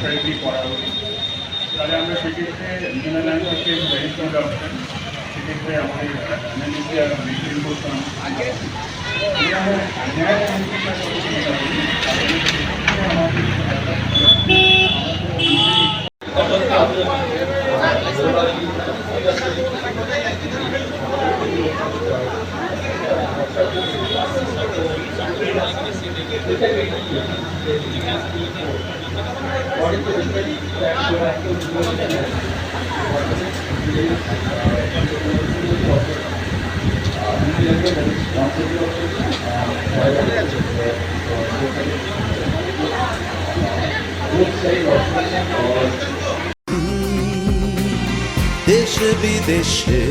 Operative করা উচিত। তাহলে আমরা সেক্ষেত্রে বিভিন্ন লাইন থেকে ভেরিফাইড অপশন সেক্ষেত্রে আমাদের অ্যানালিসিয়া মেনটেন করতাম। আমরা ন্যায় চিকিৎসা করতে দেশে বিদেশে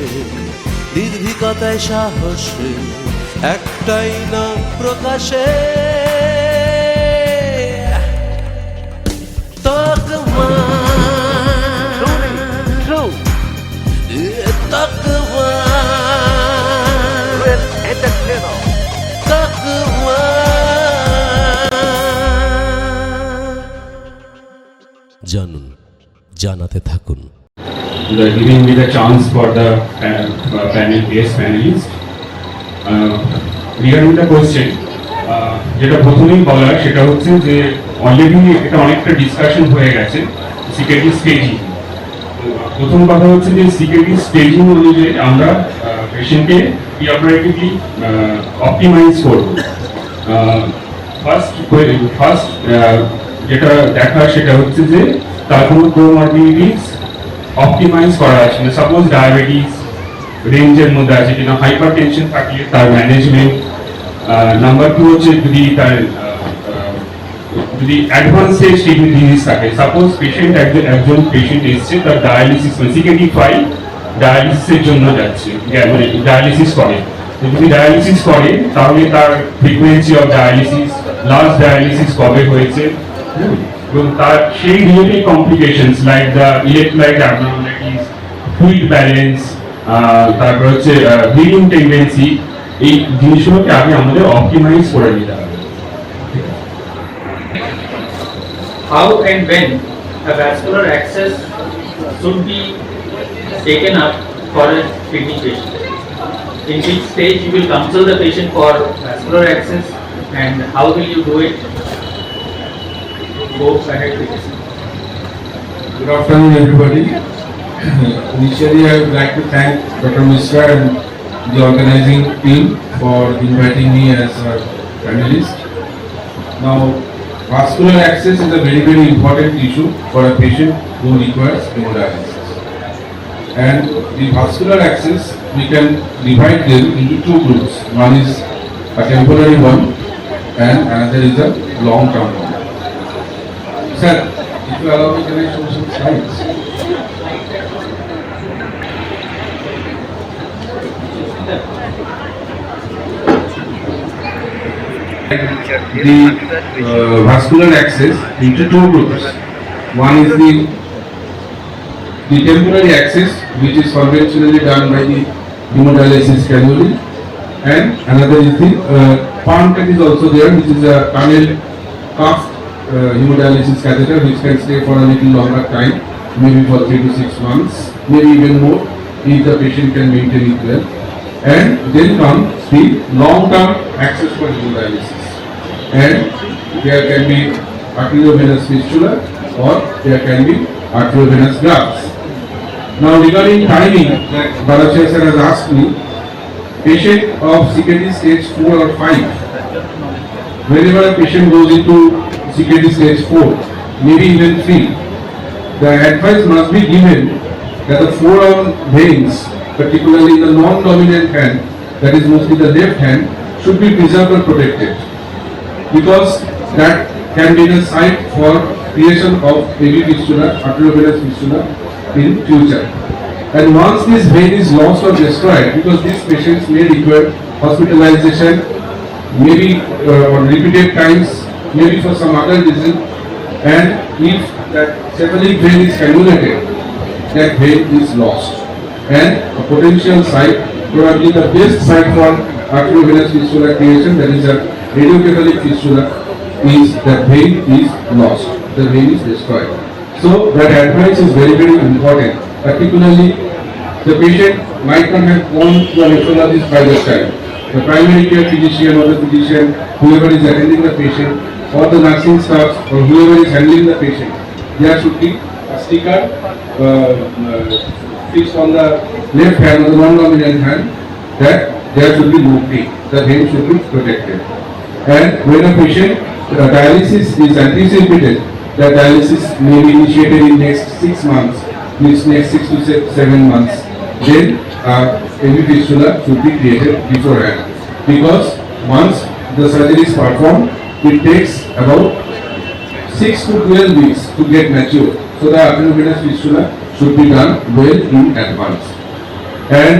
নির্ভীকতায় সাহসে একটাই নাম প্রকাশে তকমা তকমা তকমা জানুন, জানাতে থাকুন। Giving me the chance for the panel guest panelists. Regarding the question, যেটা প্রথমেই বলার সেটা হচ্ছে যে অলরেডি এটা অনেকটা ডিসকাশন হয়ে গেছে সিকেডি স্টেজিং। প্রথম কথা হচ্ছে যে সিকেডি স্টেজিং অনুযায়ী আমরা পেশেন্টকে প্রিঅপারেটিভলি অপটিমাইজ করব। ফার্স্ট যেটা দেখা সেটা হচ্ছে যে তার কোনো কোমরবিডিটিস অপটিমাইজ করা আছে না। সাপোজ ডায়াবেটিস রেঞ্জের মধ্যে আছে কিনা, হাইপার টেনশন থাকলে তার ম্যানেজমেন্ট। নাম্বার 2 হচ্ছে যদি তার যদি অ্যাডভান্স স্টেজ কিডনি ডিজিজ থাকে, সাপোজ পেশেন্ট একজন পেশেন্ট এসছে তার ডায়ালিসিস সিকেডি 5 ডায়ালিসিসের জন্য যাচ্ছে, মানে ডায়ালিসিস করে। যদি ডায়ালিসিস করে তাহলে তার frequency of dialysis, last dialysis কবে হয়েছে, এবং তার সেই related complications like the electrolyte abnormalities, fluid balance, তারপর হচ্ছে ব্লিডিং টেন্ডেন্সি, এই জিনিসগুলোকে আগে আমাদের অপটিমাইজ করে নিতে হবে। How and when a vascular access should be taken up for a kidney patient? In which stage you will counsel the patient for vascular access and how will you do it? Go ahead please. Good afternoon everybody. Initially I would like to thank Dr. Mishra and the organizing team for inviting me as a panelist. Now, vascular access is a very important issue for a patient who requires hemodialysis. And the vascular access, we can divide them into two groups. One is a temporary one and another is a long-term one. Sir, if you allow me, can I show some slides? The vascular access into two groups. One is the temporary access, which is conventionally done by the hemodialysis cannula, and another is the pump that is also there, which is a tunnel cuff hemodialysis catheter, which can stay for a little longer time, maybe for 3 to 6 months, maybe even more, if the patient can maintain it well. And then comes the long-term access for hemodialysis, and there can be arteriovenous fistula or there can be arteriovenous grafts. Now regarding timing, that Balachair sir has asked me, patient of CKD stage 4 or 5, whenever a patient goes into CKD stage 4, maybe even 3, the advice must be given that the forearm veins, particularly in the non-dominant hand, that is mostly the left hand, should be preserved or protected, because that can be the site for creation of AV fistula, arteriovenous fistula in future. And once this vein is lost or destroyed, because these patients may require hospitalization, maybe on repeated times, maybe for some other reason, and if that cephalic vein is cannulated, that vein is lost, and a potential site, probably the best site for arteriovenous fistula creation, that is a radiocephalic fistula, is that vein is lost, the vein is destroyed. So that advice is very, very important. Particularly, the patient might not have gone to a nephrologist by that time. The primary care physician or the physician, whoever is attending the patient, or the nursing staff, or whoever is handling the patient, there should be a sticker fixed on the left hand or the non-dominant hand that there should be no pain. The vein should be protected. And when a patient dialysis is anticipated, the dialysis may be initiated in next 6 months, means next 6 to 7 months, then AV fistula should be created beforehand. Because once the surgery is performed, it takes about 6 to 12 weeks to get mature. So the arteriovenous fistula should be done well in advance. And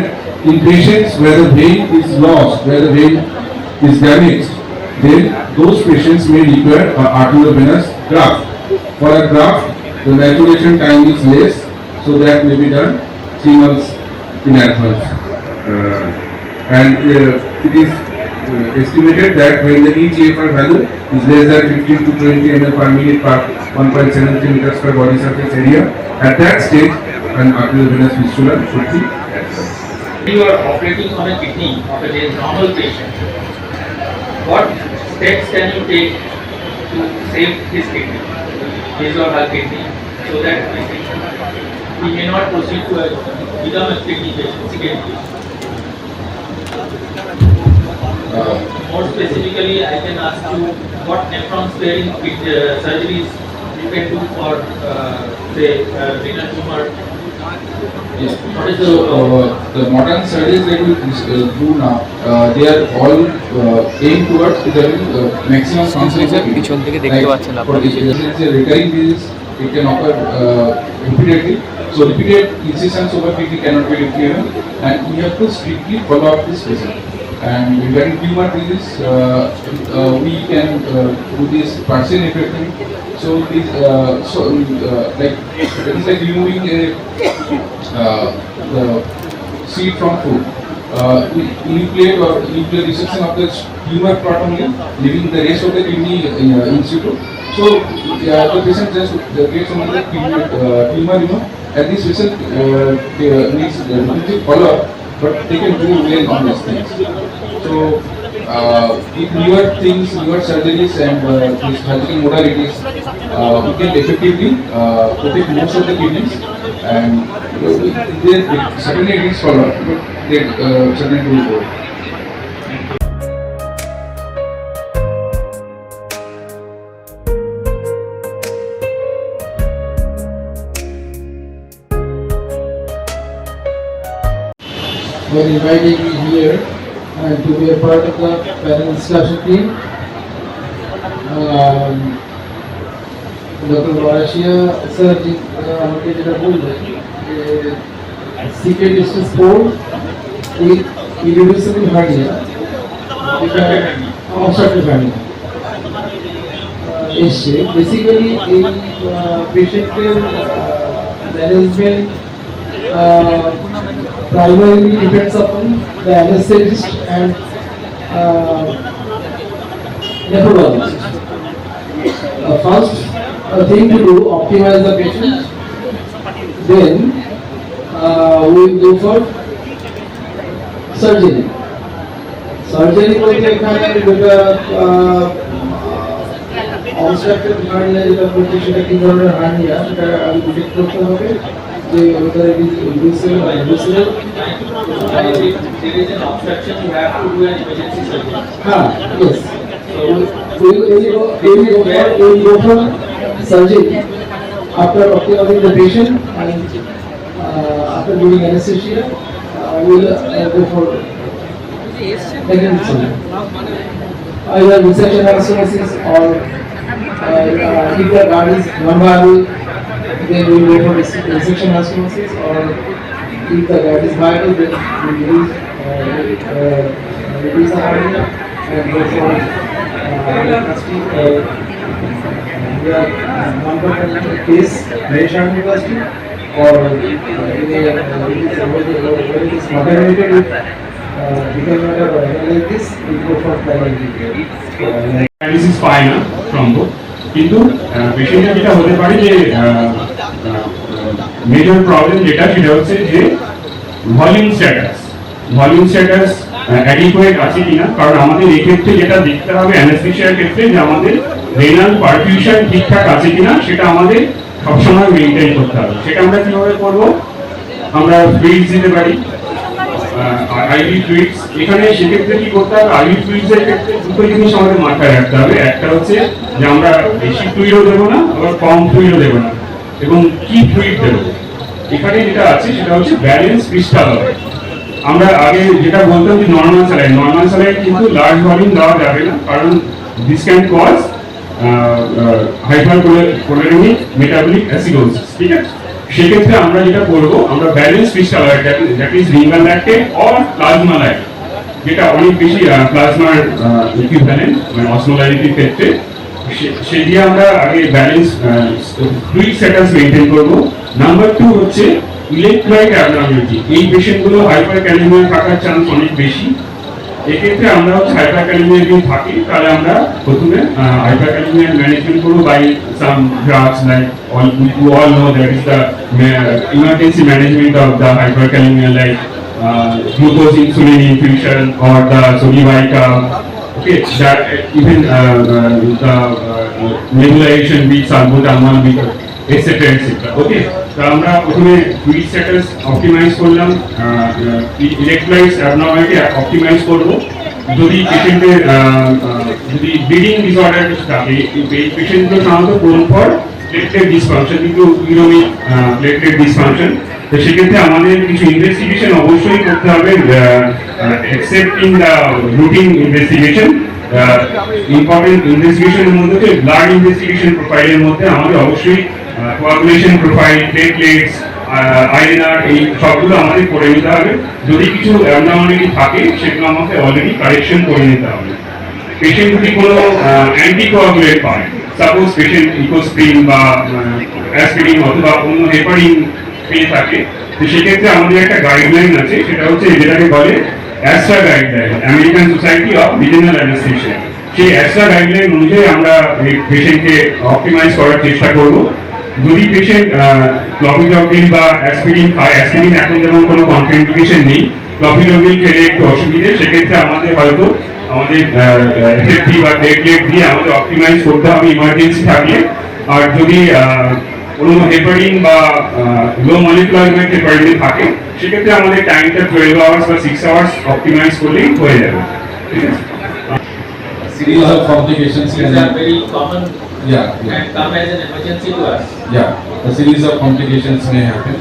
in patients where the vein is lost, where the vein is damaged, then those patients may require an arteriovenous graft. For a graft, the maturation time is less, so that may be done 3 months in advance. It is estimated that when the eGFR value is less than 15 to 20 ml per minute per 1.73 meters per body surface area, at that stage, an arteriovenous fistula should be advised. You are operating on a kidney of a normal patient. What steps can you take to save his kidney, his or her kidney, so that he may not proceed to become a kidney patient, second patient? More specifically, I can ask you what nephron sparing surgeries you can do for say renal tumor. Yes. What is The modern studies that we do now, they are all aimed towards the maximum সংশ্লেষের পিছন থেকে দেখতে পাচ্ছেন আপনারা। It's a recurring disease, it can occur repeatedly. So repeated incisions over kidney cannot be given, and we have to strictly follow up this patient. And regarding tumor disease, we can do this partial nephrectomy. So this, like it is like removing the seed from food. Nucleate or nuclear resection of the tumor part only, leaving the rest of the kidney in situ. So the patient just gets only the tumor removed, and this patient needs limited follow-up, but they can do well on these things. So with newer things, newer surgeries and these surgical modalities, we can effectively protect most of the kidneys, and they certainly it is follow-up, but they certainly do well. For inviting me here and to be a part of the panel discussion team. Dr. Varashia sir আমাকে যেটা বললেন যে সিকেট distance 4 with irreversible hernia এটা obstructive hernia এসে basically এই পেশেন্টের management primarily depends upon the anesthetist and nephrologist. First thing to do, optimize the patient. Then we will go for surgery. Surgery বলতে এখানে যেটা obstructive hernia যেটা বলছি সেটা কি ধরনের হার্নিয়া সেটা আমি ডিটেক্ট করতে হবে। Whether it is inducible or inducible. There is an obstruction, you have to do an emergency surgery. Yes. So we will go for surgery after optimizing the patient and after doing anesthesia. We will go for mechanical surgery. Either resection anastomosis or if the guard is non-viable, then we will go for resection anastomosis, or if the guard is viable, then we will reduce the hernia and go for non-permanent case, mesh arterioplasty, or when it is moderated with become matter or like this, we go for primary. This is fine from both. কিন্তু পেশেন্টের যেটা হতে পারে যে major problem যেটা সেটা হচ্ছে যে ভলিউম স্ট্যাটাস অ্যাডিকুয়েট আছে কিনা, কারণ আমাদের এই ক্ষেত্রে যেটা দেখতে হবে অ্যানেস্থেসিয়ার ক্ষেত্রে যে আমাদের রেনাল পারফিউশন ঠিকঠাক আছে কিনা সেটা আমাদের সবসময় মেনটেন করতে হবে। সেটা আমরা কিভাবে করবো, আমরা ফ্লুইডস দিতে পারি, আইভি ফ্লুইডস। এখানে সেক্ষেত্রে কি করতে হবে, আইভি ফ্লুইডস এর ক্ষেত্রে দুটো জিনিস আমাদের মাথায় রাখতে হবে। একটা হচ্ছে যে আমরা বেশি ফ্লুইডও দেবো না, আবার কম ফ্লুইডও দেবো না, এবং কি ফ্লুইড দেবো। এখানে যেটা আছে সেটা হচ্ছে ব্যালেন্স ক্রিস্টাল হবে। আমরা আগে যেটা বলতাম যে নর্মাল স্যালাইন কিন্তু লার্জ ভলিউম দেওয়া যাবে না, কারণ this can cause hyperchloremic metabolic acidosis, ঠিক আছে। সেক্ষেত্রে আমরা যেটা করবো, আমরা balance crystal that is Ringer lactate or plasma lyte, যেটা অনেক বেশি প্লাজমার ইকুইভ্যালেন্ট মানে অসমোলারিটির ক্ষেত্রে, সে দিয়ে আমরা আগে ব্যালেন্স ফ্লুইড স্ট্যাটাস মেনটেন করবো। নাম্বার 2 হচ্ছে ইলেকট্রোলাইট অ্যাবনর্মালিটি। এই পেশেন্টগুলো হাইপারক্যালেমিয়া থাকার চান্স অনেক বেশি। এক্ষেত্রে আমরা হচ্ছে হাইপারক্যালেমিয়া যদি থাকে তাহলে আমরা প্রথমে হাইপারক্যালেমিয়া ম্যানেজমেন্ট করবো by some drugs like you all know that is the emergency management of the hyperkalemia like glucose insulin infusion or the Zolivayca, okay, that even the nebulization with salbutamol with etc. Okay, তো আমরা প্রথমে fluid status optimise করলাম, electrolytes abnormality optimise করব। যদি পেশেন্টের যদি bleeding disorder কিছু থাকে, এই পেশেন্টগুলো সাধারণত কোন ফর প্লেটলেট ডিসফাংশন, কিন্তু ইউরোমিক প্লেটলেট ডিসফাংশন। তো সেক্ষেত্রে আমাদের কিছু ইনভেস্টিগেশন অবশ্যই করতে হবে, excepting the routine investigation. Important ইনভেস্টিগেশনের মধ্যে হচ্ছে ব্লাড ইনভেস্টিগেশন প্রোফাইলের মধ্যে আমাদের অবশ্যই কোয়াগুলেশন প্রোফাইল, প্লেটলেটস, আইএনআর, এই সবগুলো আমাদের করে নিতে হবে। যদি কিছু অ্যাবনর্মালিটি থাকে সেগুলো আমাকে অলরেডি কারেকশন করে নিতে হবে। পেশেন্ট যদি কোনো অ্যান্টিকোয়াগুলেট পায়, সাপোজ পেশেন্ট ইকোস্প্রিন বা অ্যাসপিরিন অথবা অন্য হেপারিন পেয়ে থাকে, তো সেক্ষেত্রে আমাদের একটা গাইডলাইন আছে, সেটা হচ্ছে যেটাকে বলে Astra guideline, American society of regional anaesthesia. সেই অ্যাস্ট্রা গাইডলাইন অনুযায়ী আমরা এই পেশেন্টকে অপটিমাইজ করার চেষ্টা করব। যদি পেশেন্ট ক্লপিডগ্রিল বা অ্যাসপিরিন খায়, অ্যাসপিরিন এখন যেমন কোনো কন্ট্রাইন্ডিকেশন নেই, ক্লপিডগ্রিল খেলে একটু অসুবিধে, সেক্ষেত্রে আমাদের হয়তো আমাদের এফএফটি বা প্লেটলেট দিয়ে আমাদের অপটিমাইজ করতে হবে ইমার্জেন্সি থাকলে। আর যদি কোনো হেপারিন বা লো মলিকুলার ওয়েট হেপারিন থাকে, সেক্ষেত্রে আমাদের টাইমটা 12 আওয়ার্স বা 6 আওয়ার্স অপটিমাইজ করলেই হয়ে যাবে, ঠিক আছে। Series of complications These can are very common yeah. and come as an emergency to us. Yeah, a series of complications may happen.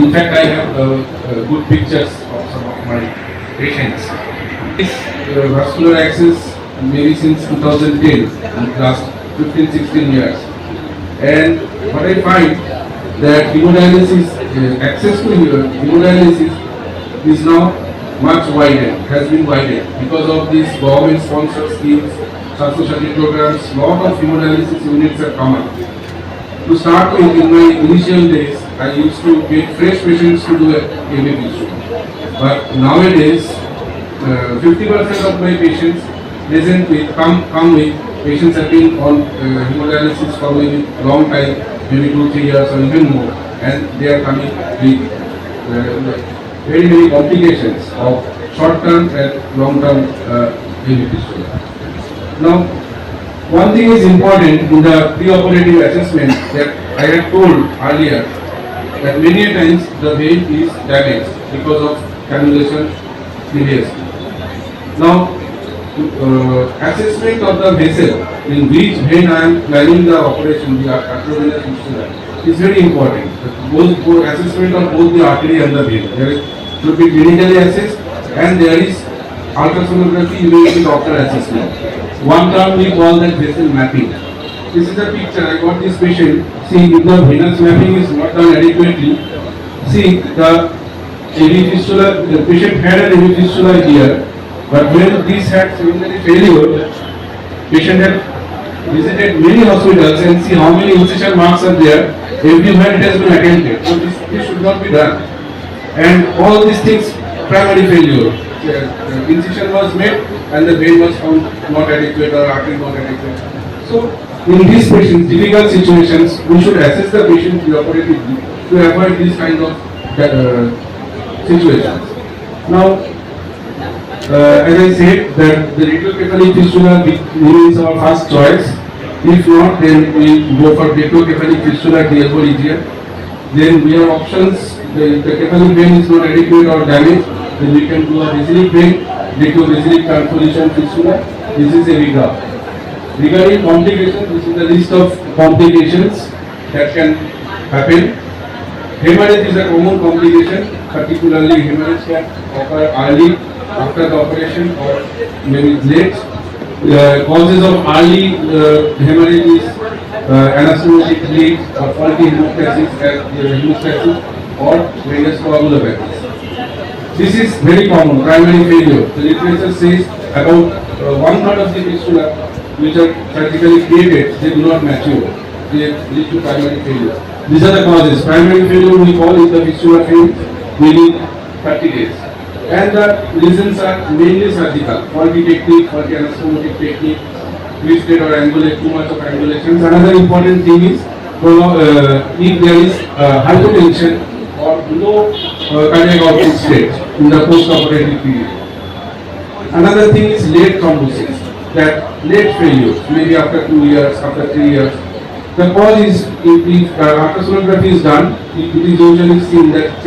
In fact, I have good pictures of some of my patients. This vascular access maybe since 2010, last 15-16 years. And what I find that hemodialysis, access to hemodialysis is now much widened, has been widened because of these government-sponsored schemes, Sastro-Shati programs. Lot of hemodialysis units have come up. To start with, in my initial days, I used to get fresh patients to do a ABPC. But nowadays, 50% of my patients present with come with patients have been on hemodialysis for maybe long time, maybe 2-3 years or even more, and they are coming with very many complications of short-term and long-term ABPC. Now, one thing is important in the pre-operative assessment that I had told earlier, that many times the vein is damaged because of cannulation previously. Now, assessment of the vessel in which vein I am planning the operation, the arteriovenous fistula, is very important. Both assessment of both the artery and the vein. There should be clinically assessed, and there is ultrasonography using doctor assessment. One term we call that vessel mapping. This is a picture. I got this patient. See, if the venous mapping is not done adequately, see the AV fistula. The patient had an AV fistula here, but when this had seminary failure, patient had visited many hospitals and see how many incision marks are there. Everywhere it has been attended. So this should not be done. And all these things, primary failure. Incision was made and the vein was found not adequate or artery not adequate. So in these patients, difficult situations, we should assess the patient preoperatively to avoid this kind of situations. Now, as I said, that the retrocephalic fistula remains our first choice. If not, then we go for retrocephalic fistula DFO region. Then we have options. The cephalic vein is not adequate or damaged, then we can do a basilic vein, retrobasilic transposition fistula. This is a regard. Regarding complications, this is the list of complications that can happen. Hemorrhage is a common complication, particularly hemorrhage can occur early after the operation or maybe late. Causes of early hemorrhage is anastomotic bleed or faulty hemostasis or venous coagulopathy. This is very common, primary failure. The literature says about 1/3 of the fistula which are surgically created, they do not mature. They lead to primary failure. These are the causes. Primary failure we call is the fistula failed within 30 days. And the reasons are mainly surgical, faulty technique, faulty anastomotic technique, twisted or angulate, too much of angulations. Another important thing is if there is hypotension or low cardiac output state in the post-operative period. Another thing is late thrombosis, that late failures, maybe after 2 years, after 3 years. The cause is, if after sonography is done, it is usually seen that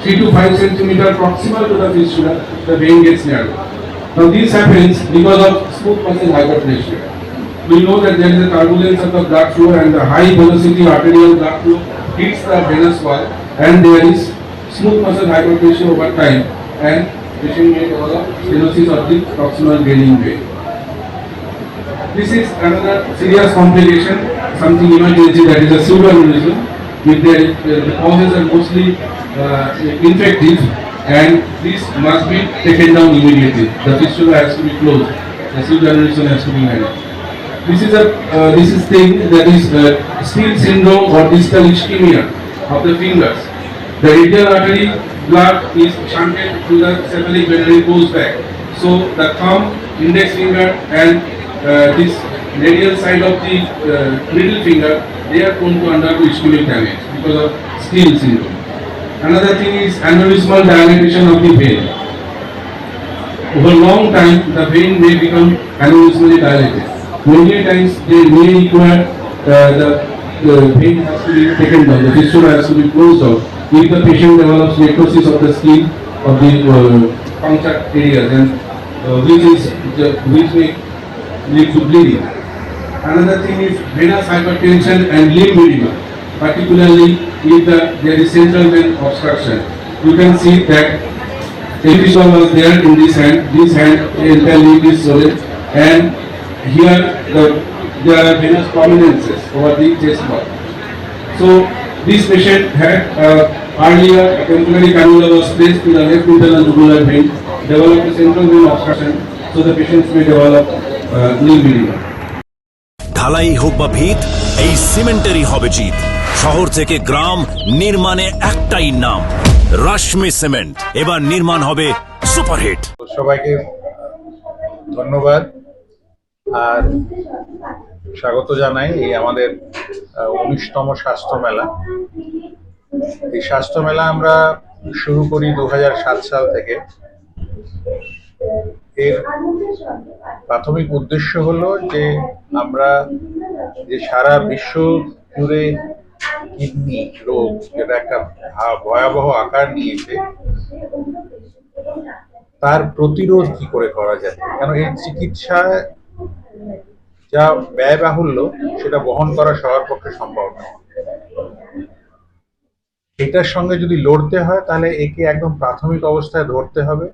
3 to 5 centimeter proximal to the fistula, the vein gets narrow. Now this happens because of smooth muscle hyperplasia. We know that there is a turbulence of the blood flow and the high velocity arterial blood flow hits the venous wall and there is smooth muscle hyperplasia over time and patient may develop stenosis of the proximal draining vein. This is another serious complication, something emergency, that is a pseudoaneurysm. With the causes are mostly infective and this must be taken down immediately. The fistula has to be closed. The pseudoaneurysm has to be managed. This is thing that is Steele syndrome or distal ischemia of the fingers. The radial artery blood is shunted to the cephalic vein and it goes back. So the thumb, index finger and this radial side of the middle finger, they are prone to undergo ischemic damage because of Steele syndrome. Another thing is aneurysmal dilatation of the vein. Over a long time, the vein may become aneurysmally dilated. Many times they may require the vein has to be taken down, the fistula has to be closed out if the patient develops necrosis of the skin of the punctured areas and which may lead to bleeding. Another thing is venous hypertension and limb edema, particularly if there is central vein obstruction. You can see that a fistula was there in this hand entire limb is swollen and here there are venous prominences over the chest wall. So this patient had earlier a temporary cannula was placed in the left internal jugular vein, developed a central vein obstruction, so the patients may develop limb edema. ঢালাই হোক বা ভিত, এই সিমেন্টেরই হবে জিত। শহর থেকে গ্রাম নির্মাণে একটাই নাম, রাশমি সিমেন্ট। এবার নির্মাণ হবে সুপারহিট। সবাইকে ধন্যবাদ আর স্বাগত জানাই এই আমাদের 19তম স্বাস্থ্য মেলা। এই স্বাস্থ্য মেলা আমরা শুরু করি 2007 সাল থেকে। এর প্রাথমিক উদ্দেশ্য হলো যে আমরা যে সারা বিশ্ব জুড়ে কিডনি রোগ, যেটা একটা ভয়াবহ আকার নিয়েছে, তার প্রতিরোধ কি করে করা যায়। কারণ এই চিকিৎসা যা ব্যয়বাহুল্য সেটা বহন করা সবার পক্ষে সম্ভব নয়। এটার সঙ্গে যদি লড়তে হয় তাহলে একে একদম প্রাথমিক অবস্থায় ধরতে হবে।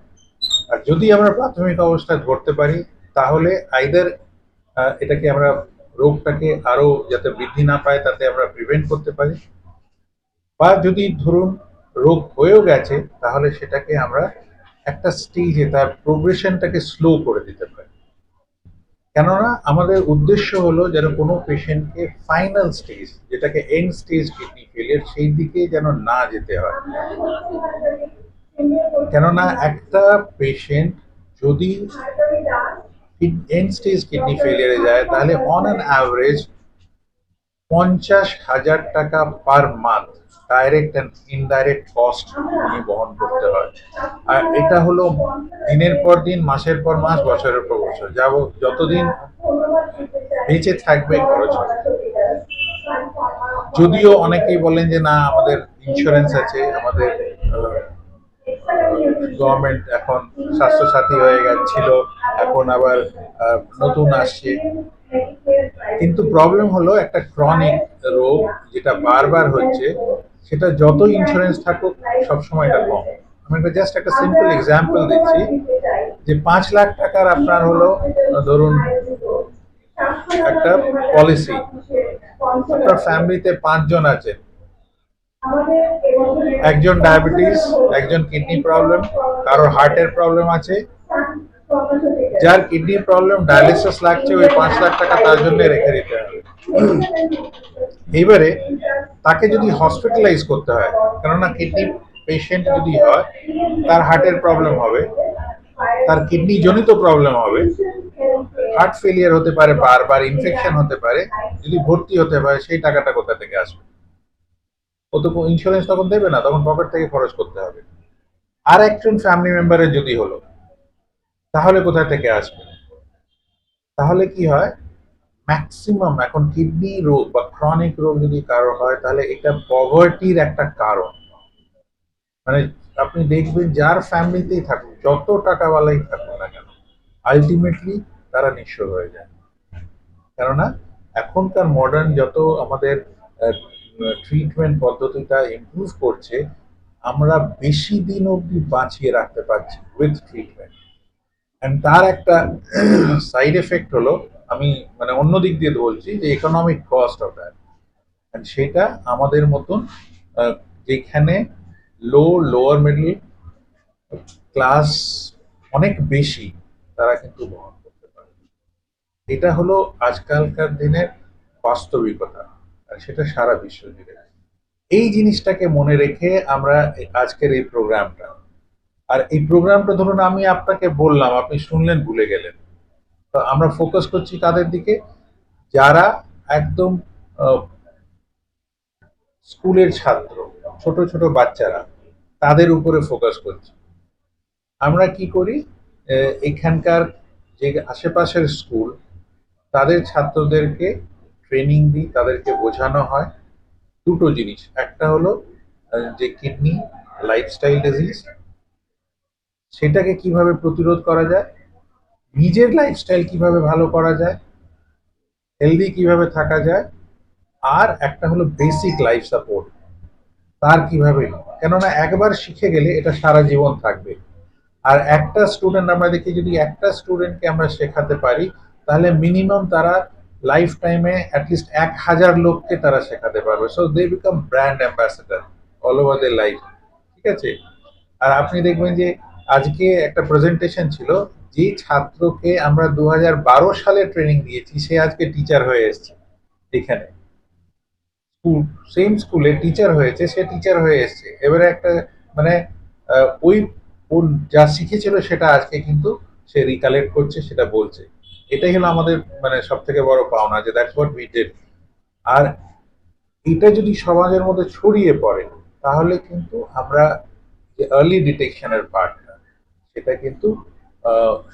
আর যদি আমরা প্রাথমিক অবস্থায় ধরতে পারি তাহলে আইদার এটাকে আমরা রোগটাকে আরো যাতে বৃদ্ধি না পায় তাতে আমরা প্রিভেন্ট করতে পারি, বা যদি ধরুন রোগ হয়েও গেছে তাহলে সেটাকে আমরা একটা স্টেজে তার প্রোগ্রেশনটাকে স্লো করে দিতে পারি। কেননা আমাদের উদ্দেশ্য হলো যেন কোনো পেশেন্টকে ফাইনাল স্টেজ, যেটাকে এন্ড স্টেজ কিডনি ফেলিয়ার, সেই দিকে যেন না যেতে হয়। কেননা একটা পেশেন্ট যদি এন্ড স্টেজ কিডনি ফেলিয়ারে যায় তাহলে অন অ্যান অ্যাভারেজ 50,000 টাকা per month direct and indirect cost উনি বহন করতে হয়। আর এটা হলো দিনের পর দিন, মাসের পর মাস, বছরের পর বছর, যতদিন বেঁচে থাকবে খরচ হবে। যদিও অনেকেই বলেন যে না আমাদের ইন্স্যুরেন্স আছে, আমাদের গভর্নমেন্ট এখন স্বাস্থ্যসাথী হয়ে গেছিল, এখন আবার নতুন আসছে, কিন্তু প্রবলেম হলো একটা ক্রনিক রোগ যেটা বারবার হচ্ছে, সেটা যত ইন্স্যুরেন্স থাকুক সবসময় এটা কম। আমি জাস্ট একটা সিম্পল এক্সাম্পল দিচ্ছি যে 5 লাখ টাকার আপনার হলো ধরুন একটা পলিসি, আপনার ফ্যামিলিতে 5 জন আছেন, একজন ডায়াবেটিস, একজন কিডনি প্রবলেম, কারোর হার্টের প্রবলেম আছে, যার কিডনি প্রবলেম ডায়ালিসিস লাগছে, ওই 5 লাখ টাকা তার জন্য রেখে দিতে হবে। এবারে তাকে যদি হসপিটালাইজ করতে হয়, কেননা কিডনি পেশেন্ট যদি হয় তার হার্টের প্রবলেম হবে, তার কিডনি জনিত প্রবলেম হবে, হার্ট ফেলিয়ার হতে পারে, বারবার ইনফেকশন হতে পারে, যদি ভর্তি হতে পারে, সেই টাকাটা কোথা থেকে আসবে? ও তো ইন্স্যুরেন্স তখন দেবে না, তখন পকেট থেকে খরচ করতে হবে। আর একজন ফ্যামিলি মেম্বারের যদি হলো, তাহলে কোথা থেকে আসবে? তাহলে কি হয়, ম্যাক্সিমাম এখন কিডনি রোগ বা ক্রনিক রোগ যদি কারো হয়, তাহলে এটা পভার্টির একটা কারণ। মানে আপনি দেখবেন যার ফ্যামিলিতেই থাকুক, যত টাকাওয়ালাই থাকুক না কেন, আলটিমেটলি তারা নিঃস্ব হয়ে যায়। কেননা এখনকার মডার্ন যত আমাদের ট্রিটমেন্ট পদ্ধতিটা ইমপ্রুভ করছে, আমরা বেশি দিন অবধি বাঁচিয়ে রাখতে পারছি উইথ ট্রিটমেন্ট। এন্ড তার একটা সাইড এফেক্ট হলো, আমি মানে অন্য দিক দিয়ে বলছি, যে economic cost of that. And সেটা আমাদের মতন যেখানে লোয়ার মিডল ক্লাস অনেক বেশি, তারা কিন্তু বহন করতে পারে। এটা হলো আজকালকার দিনের বাস্তবিকতা, আর সেটা সারা বিশ্ব জুড়ে। এই জিনিসটাকে মনে রেখে আমরা আজকের এই প্রোগ্রামটা, আর এই প্রোগ্রামটা ধরুন আমি আপনাকে বললাম, আপনি শুনলেন, ভুলে গেলেন, তো আমরা ফোকাস করছি তাদের দিকে যারা একদম স্কুলের ছাত্র, ছোট ছোট বাচ্চারা, তাদের উপরে ফোকাস করছি। আমরা কি করি, এখানকার যে আশেপাশের স্কুল, তাদের ছাত্রদেরকে ট্রেনিং দিই, তাদেরকে বোঝানো হয় দুটো জিনিস। একটা হলো যে কিডনি লাইফস্টাইল ডিজিজ, সেটাকে কিভাবে প্রতিরোধ করা যায়, নিজের লাইফস্টাইল কিভাবে ভালো করা যায়, হেলদি কিভাবে থাকা যায়, আর একটা হলো বেসিক লাইফ সাপোর্ট, তার কিভাবে, কেননা একবার শিখে গেলে এটা সারা জীবন থাকবে। আর একটা স্টুডেন্ট আমরা দেখি, যদি একটা স্টুডেন্টকে আমরা শেখাতে পারি, তাহলে মিনিমাম তারা লাইফ টাইমে অ্যাটলিস্ট 1000 লোককে তারা শেখাতে পারবে। So they become brand ambassador all over the life. ঠিক আছে? আর আপনি দেখবেন যে আজকে একটা প্রেজেন্টেশন ছিল, যে ছাত্রকে আমরা 2012 সালে ট্রেনিং দিয়েছি, সে আজকে টিচার হয়ে এসেছে। এখানে সেম স্কুলে টিচার হয়েছে, সে টিচার হয়ে এসেছে। এবারে একটা মানে ওই যা শিখেছিল সেটা আজকে কিন্তু সে রিকালেক্ট করছে, সেটা বলছে। এটাই হলো আমাদের মানে সব থেকে বড় পাওনা, যে দ্যাটস হোয়াট উই ডিড। আর এটা যদি সমাজের মধ্যে ছড়িয়ে পড়ে, তাহলে কিন্তু আমরা যে আর্লি ডিটেকশনের পার্টটা, সেটা কিন্তু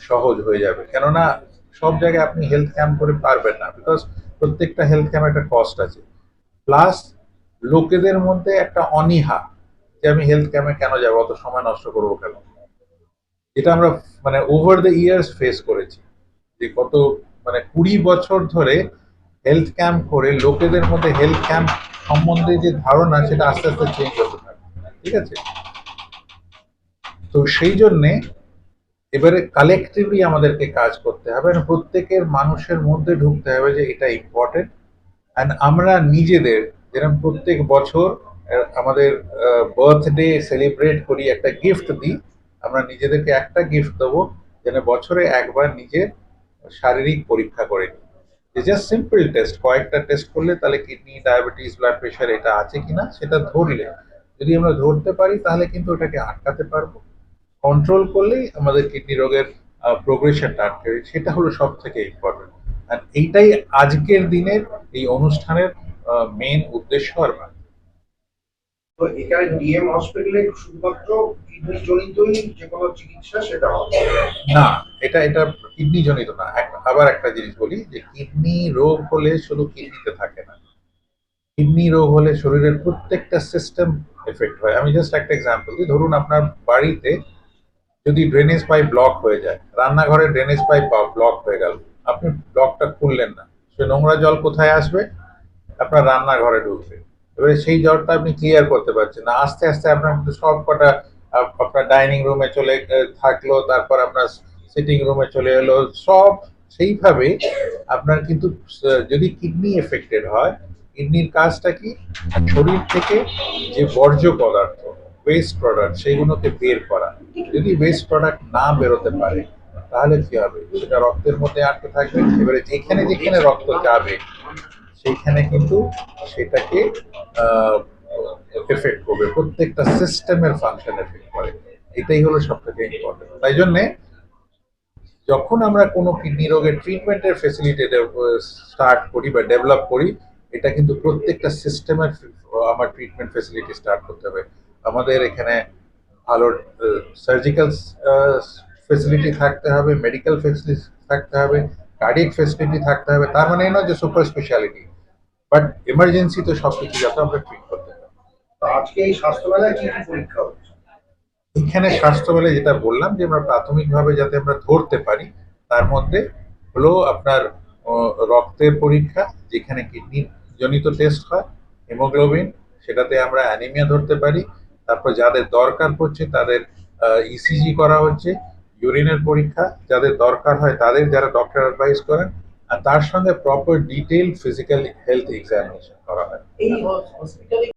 সহজ হয়ে যাবে। কেননা সব জায়গায় আপনি হেলথ ক্যাম্প করে পারবেন না, বিকজ প্রত্যেকটা হেলথ ক্যাম্প একটা কস্ট আছে। প্লাস লোকেদের মধ্যে একটা অনীহা, যে আমি হেলথ ক্যাম্পে কেন যাবো, অত সময় নষ্ট করবো কেন, যেটা আমরা মানে ওভার দ্য ইয়ার্স ফেস করেছি। যে কত মানে 20 বছর ধরে হেলথ ক্যাম্প করে লোকেদের মধ্যে হেলথ ক্যাম্প সম্বন্ধে যে ধারণা, সেটা আস্তে আস্তে চেঞ্জ হতে থাকে। ঠিক আছে? তো সেই জন্যে এবারে কালেকটিভলি আমাদেরকে কাজ করতে হবে, প্রত্যেকের মানুষের মধ্যে ঢুকতে হবে যে এটা ইম্পর্টেন্ট। অ্যান্ড আমরা নিজেদের যেরকম প্রত্যেক বছর আমাদের বার্থডে সেলিব্রেট করি, একটা গিফট দিই, আমরা নিজেদেরকে একটা গিফট দেবো, যেন বছরে একবার নিজের শারীরিক পরীক্ষা করে নিই। যে জাস্ট সিম্পল টেস্ট, কয়েকটা টেস্ট করলে তাহলে কিডনি, ডায়াবেটিস, ব্লাড প্রেশার এটা আছে কিনা সেটা ধরলে, যদি আমরা ধরতে পারি, তাহলে কিন্তু ওটাকে আটকাতে পারবো। কন্ট্রোল করলেই আমাদের কিডনি রোগের প্রোগ্রেশনটা আটকে, সেটা হলো সব থেকে ইম্পর্টেন্ট। আর এইটাই আজকের দিনের এই অনুষ্ঠানের মেন উদ্দেশ্য আর মাধ্যম। তো এখানে ডিএম হসপিটালে শুধুমাত্র কিডনি জনিতই যে কোনো চিকিৎসা সেটা হবে? না, এটা কিডনি জনিত না। আবার একটা জিনিস বলি যে কিডনি রোগ হলে শুধু কিডনিতে থাকে না, কিডনি রোগ হলে শরীরের প্রত্যেকটা সিস্টেম এফেক্ট হয়। আমি জাস্ট একটা এক্সাম্পল দিই, ধরুন আপনার বাড়িতে যদি ড্রেনেজ পাইপ ব্লক হয়ে যায়, রান্নাঘরে ড্রেনেজ পাইপ ব্লক হয়ে গেল, আপনি ব্লকটা খুললেন না, সে নোংরা জল কোথায় আসবে? আপনার রান্নাঘরে ঢুকবে। এবারে সেই জলটা আপনি ক্লিয়ার করতে পারছেন না, আস্তে আস্তে আপনার কিন্তু সব কটা আপনার ডাইনিং রুমে চলে থাকলো, তারপর আপনার সিটিং রুমে চলে এলো, সব সেইভাবে আপনার কিন্তু যদি কিডনি এফেক্টেড হয়, কিডনির কাজটা কি? শরীর থেকে যে বর্জ্য পদার্থ, ওয়েস্ট প্রোডাক্ট, সেইগুলোকে বের করা। যদি ওয়েস্ট প্রোডাক্ট না বেরোতে পারে তাহলে কি হবে? সেটা রক্তের মধ্যে আটকে থাকবে। এবারে যেখানে যেখানে রক্ত যাবে সেইখানে কিন্তু সেটাকে এফেক্ট করবে, প্রত্যেকটা সিস্টেমের ফাংশন এফেক্ট করে। এটাই হলো সব থেকে ইম্পর্টেন্ট। তাই জন্যে যখন আমরা কোনো কিডনি রোগের ট্রিটমেন্টের ফেসিলিটি স্টার্ট করি বা ডেভেলপ করি, এটা কিন্তু প্রত্যেকটা সিস্টেমের আমার ট্রিটমেন্ট ফেসিলিটি স্টার্ট করতে হবে। আমাদের এখানে ভালো সার্জিক্যাল ফেসিলিটি থাকতে হবে, মেডিকেল ফেসিলিটি থাকতে হবে, কার্ডিয়াক ফেসিলিটি থাকতে হবে। তার মানে নয় যে সুপার স্পেশালিটি, বাট এমার্জেন্সি তো সবকিছু যাতে আমরা ট্রিট করতে পারি। তো আজকে এই স্বাস্থ্য মেলায় কি কি পরীক্ষা হচ্ছে? এখানে স্বাস্থ্য মেলায় যেটা বললাম যে আমরা প্রাথমিকভাবে যাতে আমরা ধরতে পারি, তার মধ্যে হলো আপনার রক্তের পরীক্ষা, যেখানে কিডনি জনিত টেস্ট হয়, হিমোগ্লোবিন, সেটাতে আমরা অ্যানিমিয়া ধরতে পারি। তারপর যাদের দরকার পড়ছে তাদের ইসিজি করা হচ্ছে, ইউরিনের পরীক্ষা যাদের দরকার হয় তাদের, যারা ডক্টর অ্যাডভাইস করেন, আর তার সঙ্গে proper detail physical health examination করা হয়। এই হসপিটালে